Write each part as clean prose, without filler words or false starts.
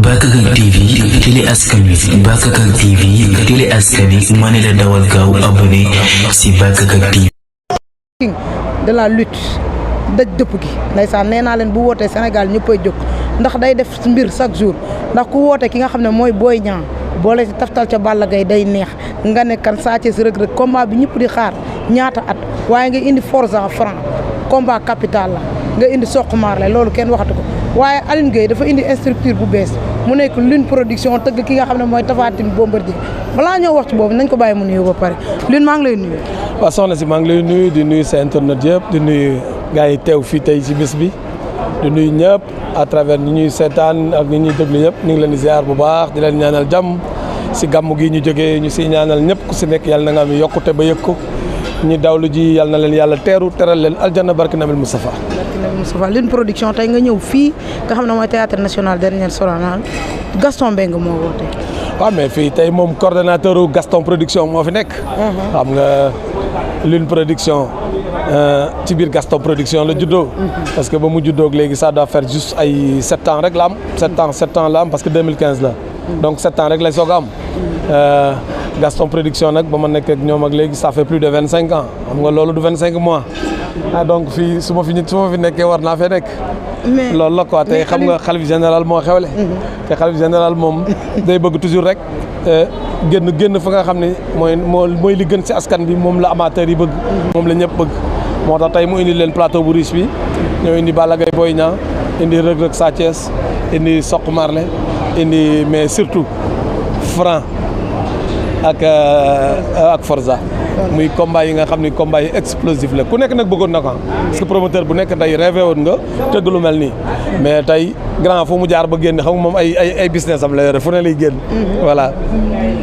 Bakakak TV télé askan wi Bakakak TV télé askan wi ma ne la dawal gaaw abonné si Bakakak TV. de la lutte daj dëpp gi ndeysaan nee naa leen bu wootee Sénégal ñëppay jóg ndax day def mbir chaque jour ndax ku woote ki nga xam ne mooy Boy Niang boole ci taftal ca Balla Gaye day neex nga ne kan Sa Thiès Reug Reug combat bi ñëpp di xaar ñaata at waaye nga indi Forza Franc combat capital la nga indi Sokh Marley loolu kenn waxatu ko waaye Aline Gueye dafa indi structure bu bees mu nekk Lune Production tëgg ki nga xam ne mooy Tapha Tine Bombardier balaa ñoo wax ci boobu nañ ko bàyyi mu nuyu ba pare Lune maa ngi lay nuyu. waaw soxna si maa ngi lay nuyu di nuyu sa internet yëpp di nuyu gars yi teew fii tey ci bés bi di nuyu ñëpp à travers ñi ñuy seetaan ak ñi ñuy déglu ñëpp ñu ngi leen di ziar bu baax di leen ñaanal jàmm si gàmm gi ñu jógee ñu siy ñaanal ñëpp ku si nekk yàlla na nga am yokkute ba yëg ko ñi dawlu ji yàlla na leen yàlla teeru teral leen aljanna barke Nabil Moustapha. barke Nabil Moustapha Lune Production tey nga ñëw fii nga xam ne mooy théâtre national dernier sorana Gaston Mbengue moo woote. waaw mais fii tey moom coordonnateur Gaston Production moo fi nekk. xam nga Lune Production ci biir Gaston Production la juddoo. parce que ba mu juddoo léegi ça doit faire juste ay 7 ans rek la am. 7 ans la am parce que 2015 la. donc 7 ans rek lay soog a am. Gaston Production nag ba ma nekk ak ñoom ak léegi ça fait plus de 25 ans xam nga loolu du 25 mois. donc fii su ma fi nekkee war naa fee nekk. mais loolu la quoi tey xam nga xalif général moo xewle. te xalif général moom day bëgg toujours rek génn fa nga xam ne mooy li gën ci askan bi moom la amateur yi bëgg. moom la ñëpp bëgg. moo tax tey mu indi leen plateau bu riche bi ñoo indi Balla Gaye Boy Niang indi Reug Reug Sa Thiès indi Sokh Marley indi mais surtout Franc ak Forza. muy combat yi nga xam ni combat yi explosif la ku nekk nag bëggoon na ko parce que promoteur bu nekk tey rêvé woon nga tëgg lu mel nii mais tey grand fu mu jaar ba génn xam nga moom ay business am la yore fu ne lay génn. voilà.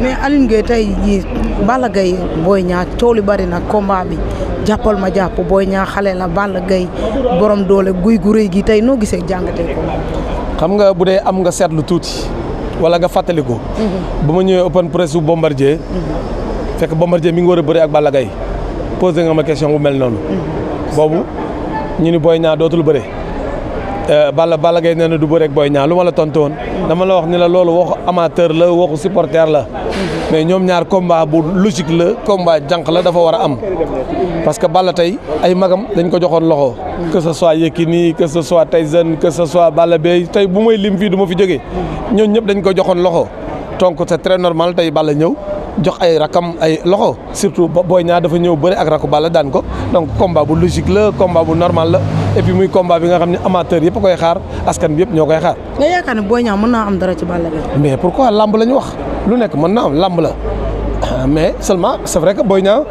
mais Aline Gueye tey jii Balla Gaye Boy Niang coow li bari na combat bi jàppal ma jàpp Boy Niang xale la Balla Gaye borom doole guy gu rëy gi tey noo gisee jàngatee combat. xam nga bu dee am nga seetlu tuuti wala nga fàttaliku. ba ma ñëwee open press bu Bombardier. fekk Bombardier mi ngi war a bëri ak Balla Gaye posé nga ma question bu mel noonu. boobu ñu ni Boy Niang dootul bëre. Balla Gaye nee na du bëre ak Boy Niang lu ma la tontu woon. dama la wax ni la loolu waxu amateur la waxu supporter la. mais ñoom ñaar combat bu logique la combat jànq la dafa war a am. parce que Balla tey ay magam dañ ko joxoon loxo. que ce soit Yékini que ce soit Tyson que ce soit Balla Beye tey bu may lim fii du ma fi jógee. ñooñu ñëpp dañ ko joxoon loxo. donc c'est très normal tey Balla ñëw. jox ay rakam ay loxo surtout Boy Niang dafa ñëw bëri ak rakku Balla daan ko donc combat bu logique la combat bu normal la et puis muy combat bi nga xam ne amateur yëpp a koy xaar askan bi yëpp ñoo koy xaar. nga yaakaar ne Boy Niang mën naa am dara ci Balla Gaye. mais pourquoi lamb la ñu wax lu nekk mën naa am lamb la mais seulement c'est vrai que Boy Niang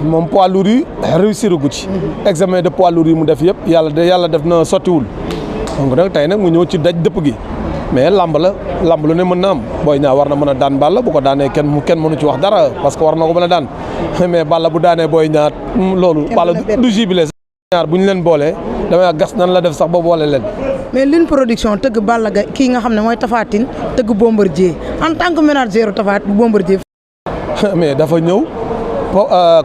moom poids lourd yi réussir gu ci. examen de poids lourd yi mu def yëpp yàlla def na sottiwul donc nag tey nag mu ñëw ci daj dëpp gi. mais lamb lu ne mën na am Boy Niang war na mën a daan Balla bu ko daanee kenn mënu ci wax dara parce que war na ko mën a daan mais Balla bu daanee Boy Niang loolu Balla du jubilé ñaar bu ñu leen boolee damay gas nan la def sax ba boole leen. mais Lune Production tëgg Balla Gaye kii nga xam ne mooy Tapha Tine tëgg Bombardier en tant que manager Tapha Bombardier. mais dafa ñëw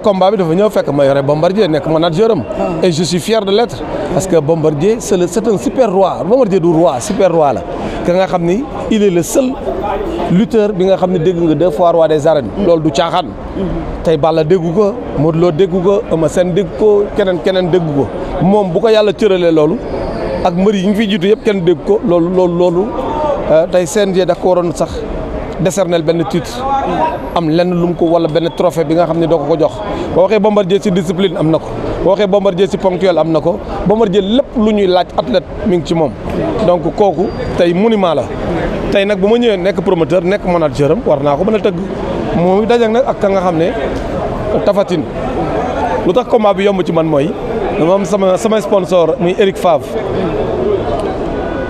combat bi dafa ñëw fekk ma yore Bombardier nekk manager am. et je suis fier de l'être parce que Bombardier c'est un super roi Bombardier du roi super roi la. ka nga xam ni il est le seul lutteur bi nga xam ne dégg nga 2 fois roi des arènes. loolu du caaxaan. tey Balla déggu ko Modou Lo déggu ko Eumeu Sène dégg ko keneen déggu ko moom bu ko yàlla cëralee loolu ak mbër yi ñu fi jiitu yëpp kenn dégg ko loolu tey CNG da ko waroon sax décerner benn titre am lenn lu mu ko wala benn trophée bi nga xam ne doo ko jox boo waxee Bombardier ci discipline am na ko boo waxee Bombardier ci ponctuel am na ko Bombardier lépp lu ñuy laaj athlète mi ngi ci moom donc kooku tey monument la tey nag bu ma ñëwee nekk promoteur nekk manager am war naa ko mën a tëgg muy daje nag ak ka nga xam ne Tapha Tine lu tax combat bi yomb ci man mooy dama am sama sponsor muy Eric Favre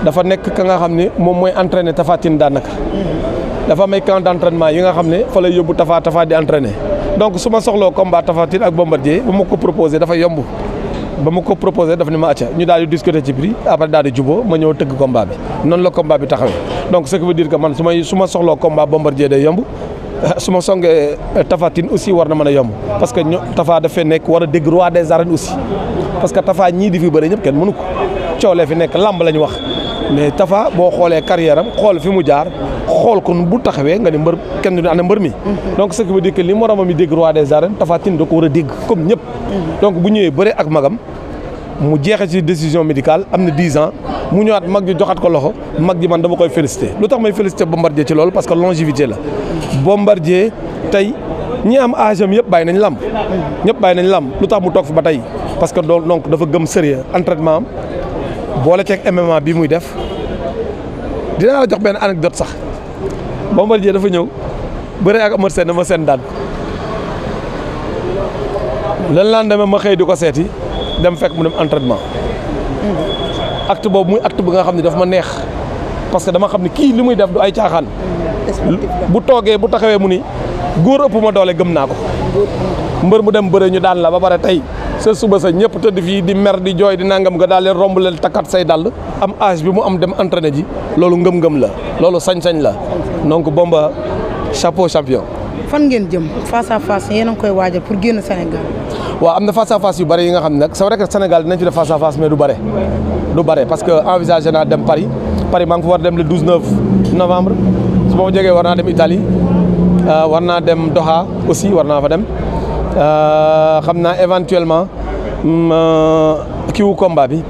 dafa nekk ka nga xam ne moom mooy entraîner Tapha Tine daanaka dafa am ay camp d'entraînement yi nga xam ne fa lay yóbbu Tapha di entraîner donc su ma soxloo combat Tapha Tine ak Bombardier ba ma ko proposé dafa yomb ba ma ko proposé daf ne ma acca ñu daal di discuter ci prix après daal di juboo ma ñëw tëgg combat bi noonu la combat bi taxawee donc ce qui veut dire que man su ma soxloo combat Bombardier day yomb su ma songee Tapha Tine aussi war na mën a yomb parce que Tapha dafay nekk war a dégg roi des arènes aussi parce que Tapha ñii di fi bëri ñëpp kenn mënu ko coolee fi nekk lamb la ñu wax mais Tapha boo xoolee carrière am xool fi mu jaar xool ko bu taxawee nga ni mbër kenn du ana mbër mi. donc ce qui veut dire que li moromam yi dégg roi des arènes Tapha Tine da ko war a dégg comme ñëpp. donc bu ñëwee bëre ak magam mu jeexee ci décision médicale am na 10 ans mu ñëwaat mag ji joxaat ko loxo mag ji man dama koy félicité lu tax may félicité Bombardier ci loolu parce que longévité la. Bombardier tey ñi am âge am yëpp bàyyi nañ lamb. ñëpp bàyyi nañ lamb lu tax mu toog fi ba tey parce que donc dafa gëm sérieux entraînement am boole ceeg MMA bi muy def dinaa la jox benn anecdote sax Bombardier dafa ñëw bëre ak Eumeu Sène daan lan laan demee ma xëy di ko seeti dem fekk mu dem entraînement acte boobu muy acte bi nga xam ne daf ma neex parce que dama xam ne kii li muy def du ay caaxaan bu toogee bu taxawee mu ni góor ëpp ma doole gëm naa ko mbër mu dem bëre ñu daan la ba pare tey sa suba sa ñëpp tëdd fii di mer di jooy di nangam nga daal leen romb leen takkat say dàll am âge bi mu am dem entraîné ji loolu ngëm-ngëm la loolu sañ-sañ la donc Bomba chapeau champion. fan ngeen jëm face à face yéen a ngi koy waajal pour génn Sénégal. waaw am na face à face yu bëri yi nga xam ne nag c'est vrai que Sénégal dinañ ci def face à face mais du bëre parce que envisagé naa dem Paris maa ngi fa war dem le 12 novembre su ma fa jógee war naa dem Italie war naa dem Doha aussi war naa fa dem xam naa éventuellement kiiwu combat bi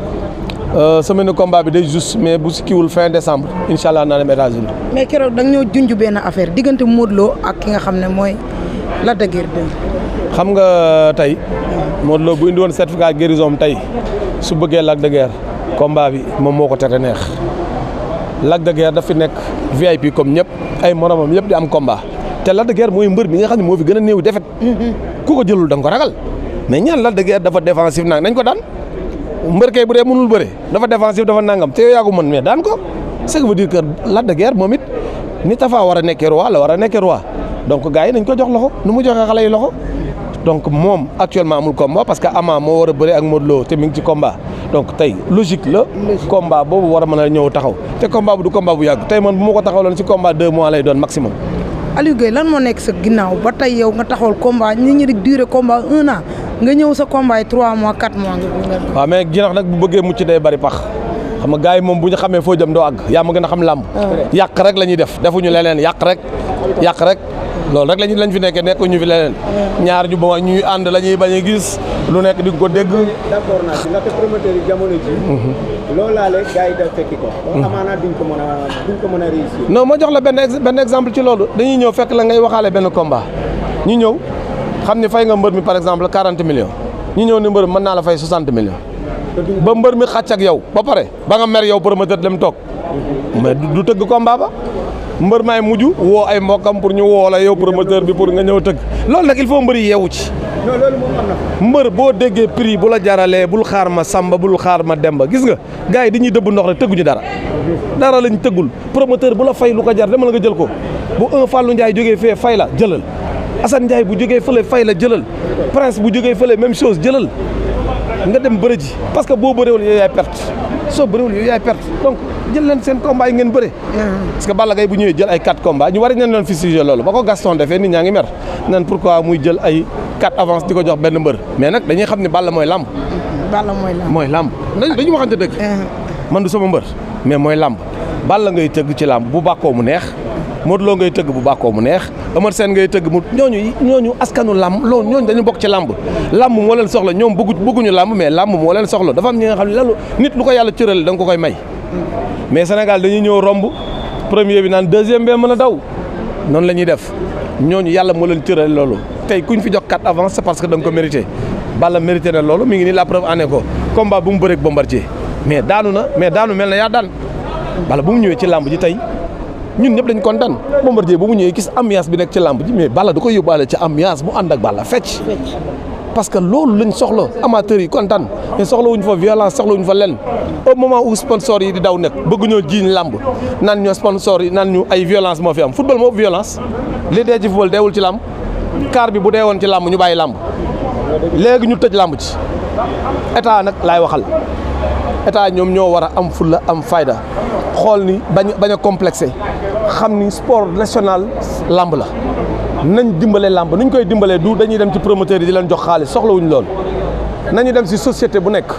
semaine combat bi day juste mais bu si kiiwul fin décembre incha allah naa dem États-Unis. mais keroog da nga ñoo junj benn affaire diggante Modou Lo ak ki nga xam ne mooy Lac de Guiers 2. xam nga tey Modou Lo bu indi woon certificat guérison tey su bëggee Lac de Guiers combat bi moom moo ko tere neex Lac de Guiers daf fi nekk VIP comme ñëpp ay moromam yëpp di am combat te Lac de Guiers mooy mbër bi nga xam ne moo fi gën a néew defet ku ko jëlul da nga ko ragal mais ñaan Lac de Guiers dafa défensif nag nañ ko daan mbër kay bu dee mënul bëre dafa défensif dafa nangam te yow yaa ko mën mais daan ko ce qui veut dire que Lac de Guiers moom it ni Tapha war a nekkee roi la war a nekkee roi donc gars yi nañ ko jox loxo nu mu joxee xale yi loxo donc moom actuellement amul combat parce que Ama moo war a bëre ak Modou Lo te mi ngi ci combat donc tey logique la combat boobu war a mën a ñëw taxaw te combat bu du combat bu yàgg tey man bu ma ko taxawloon ci combat 2 mois lay doon maximum. Aliou Gueye lan moo nekk sa ginnaaw ba tey yow nga taxawal combat nit ñi di durer combat 1 an nga ñëw sa combat yi 3 mois 4 mois nga. waaw mais jinax nag bu bëggee mucc day bari pax xam nga gars yi moom bu ñu xamee foo jëm doo àgg yaa ma gën a xam làmb. yàq rek la ñuy def defuñu leneen yàq rek loolu rek lañ fi nekkee nekkuñu fi leneen. ñaar ñu ba ñuy ànd la ñuy bañ a gis lu nekk di ko dégg. d'accord naa ci ndaxte promoteur yi jamono ji. loolu laale gars yi da fekki ko. amaana duñ ko mën a réussir. non ma jox la benn exemple ci loolu dañuy ñëw fekk la ngay waxaale benn combat ñu ñëw xam ni fay nga mbër mi par exemple 40 millions ñu ñëw ni mbër mi mën naa la fay 60 millions. ba mbër mi xàcc ak yow ba pare ba nga mer yow promoteur dem toog mais du tëgg combat ba mbër maay mujj woo ay mbokkam pour ñu woo la yow promoteur bi pour nga ñëw tëgg loolu nag il faut mbër yi yeewu ci. non loolu moom am na. mbër boo déggee prix bu la jaralee bul xaar ma Samba bul xaar ma Demba gis nga gars yi dañuy dëbb ndox rek tëgguñu dara lañ tëggul promoteur bu la fay lu ko jar demal nga jël ko bu un Fallou Ndiaye jógee fee fay la jëlal Assane Ndiaye bu jógee fële fay la jëlal Prince bu jógee fële même chose jëlal nga dem bëre ji parce que boo bëreewul yow yaay perte soo bëreewul yow yaay perte donc jël leen seen combat yi ngeen bëre. parce que Balla Gaye bu ñëwee jël ay 4 combats ñu war nañ leen fustigé loolu ba ko Gaston defee nit ñaa ngi mer nan pourquoi muy jël ay 4 avance di ko jox benn mbër mais nag dañuy xam ne Balla mooy lamb. Balla mooy lamb. dañu waxante dëgg. man du sama mbër mais mooy lamb Balla ngay tëgg ci lamb bu bàkkoo mu neex Modou Lo ngay tëgg bu bàkkoo mu neex Eumeu Sène ngay tëgg mu ñooñu askanu lamb loolu ñooñu dañu bokk ci lamb moo leen soxla ñoom bëgguñu lamb mais lamb moo leen soxla dafa am ñi nga xam ne lalu nit lu ko yàlla cëral da nga ko koy may mais Sénégal dañuy ñëw romb premier bi naan deuxième bee mën a daw noonu la ñuy def ñooñu yàlla moo leen cëral loolu tey kuñ fi jox 4 avance c'est parce que da nga ko mérité Balla mérité na loolu mi ngi nii la preuve en est ko combat bu mu bëreeg Bombardier mais daanu mel na yaa daan Balla bu mu ñëwee ci lamb ji tey ñun ñëpp dañ kontaan Bombardier bu mu ñëwee gis ambiance bi nekk ci lamb ji mais Balla da koy yóbbaale ci ambiance mu ànd ak Balla fecc parce que loolu lañ soxla amateurs yi kontaan mais soxlawuñ fa violence soxlawuñ fa lenn au moment où sponsor yi di daw nekk bëgg ñoo jiiñ lamb naan ñu sponsor yi naan ñu ay violence moo fi am football moo violence li dee ci football deewul ci lamb car bi bu dee woon ci lamb ñu bàyyi lamb léegi ñu tëj lamb ci état nag laay waxal état ñoom ñoo war a am fulla am fayda xool ni bañ a complexé xam ni sport national lamb la nañ dimbale lamb nuñ koy dimbalee du dañuy dem ci promoteur yi di leen jox xaalis soxlawuñ lool nañu dem si société bu nekk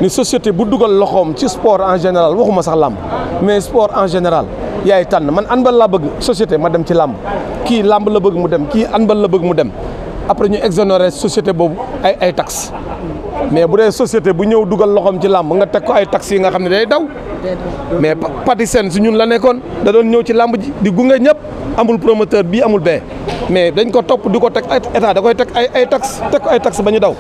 ni société bu dugal loxoom ci sport en général waxuma sax làmb mais sport en général yaay tànn man handball laa bëgg société ma dem ci làmb kii làmb la bëgg mu dem kii handball la bëgg mu dem après ñu exonérer société boobu ay taxes mais bu dee société bu ñëw dugal loxoom ci làmb nga teg ko ay taxes yi nga xam ne day daw mais Patisen si ñun la nekkoon da doon ñëw ci làmb ji di gunge ñëpp amul promoteur bii amul bee mais dañ ko topp di ko teg état da koy teg ay taxes teg ko ay taxes ba ñu daw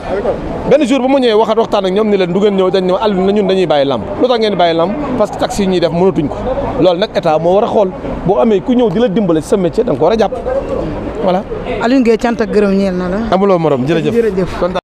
benn jour ba mu ñëwee waxtaan ak ñoom ni leen du ngeen ñëw dañ ne àll na ñun dañuy bàyyi làmb lu tax ngeen bàyyi làmb parce que taxes yi ñuy def mënatuñ ko loolu nag état moo war a xool boo amee ku ñëw di la dimbale ci sa métier da nga ko war a jàpp voilà. Alioune Gueye cant ak gërëm ñeel na la. amuloo morom jërëjëf.